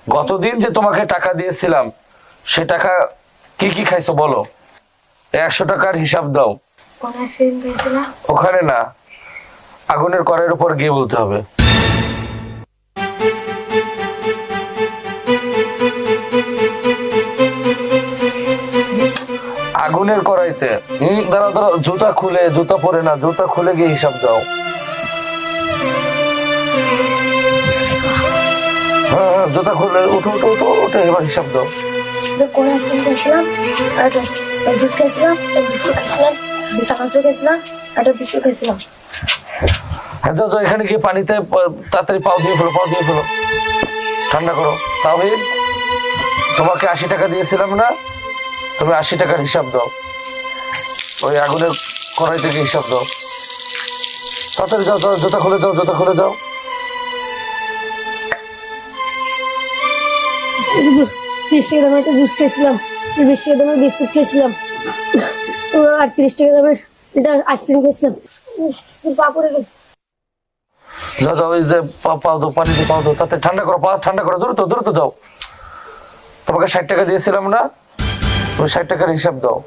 গতদিন যে তোমাকে টাকা দিয়েছিলাম সে টাকা কি কি খাইছো বলো? 100 টাকার হিসাব দাও। কোন আইসক্রিম খাইছিলাম? ওখানে না, আগুনের কড়াইয়ের উপর গিয়ে বলতে হবে। আগুনের কড়াইতে। দাঁড়াও দাঁড়াও, জুতা খুলে, জুতা পরে না, জুতা খুলে গিয়ে হিসাব দাও। হ্যাঁ, জুতা খুলে উঠো উঠো উঠো উঠে এবার হিসাব দাও। কোন আইসক্রিম খাইছিলাম? একটা জুস খাইছিলাম, একটা বিস্কুট খাইছিলাম, চানাচুর খাইছিলাম, একটা বিস্কুট খাইছিলাম। হ্যাঁ, যাও যাও, এখানে গিয়ে পানিতে তাড়াতাড়ি পাও দিয়ে ফেলো, পাও দিয়ে ফেলো, ঠান্ডা করো। তাওহীদ, তোমাকে 80 টাকা দিয়েছিলাম না, তুমি 80 টাকার হিসাব দাও। ওই আগুনের কড়াই থেকে হিসাব দাও। তাড়াতাড়ি যাও, যাও, জুতা খুলে যাও, জুতা খুলে যাও। 30 টাকা দামের একটা জুস খেয়েছিলাম, 20 টাকা দামের বিস্কুট খেয়েছিলাম, আর 30 টাকা দামের একটা আইসক্রিম খেয়েছিলাম। পা পড়ে গেল। যাও যাও, ওই যে পাও দাও, পানি দিয়ে পাও দাও, তাতে ঠান্ডা করো, পা ঠান্ডা করো, দ্রুত দ্রুত যাও। তোমাকে 60 টাকা দিয়েছিলাম না, তুমি 60 টাকার হিসাব দাও।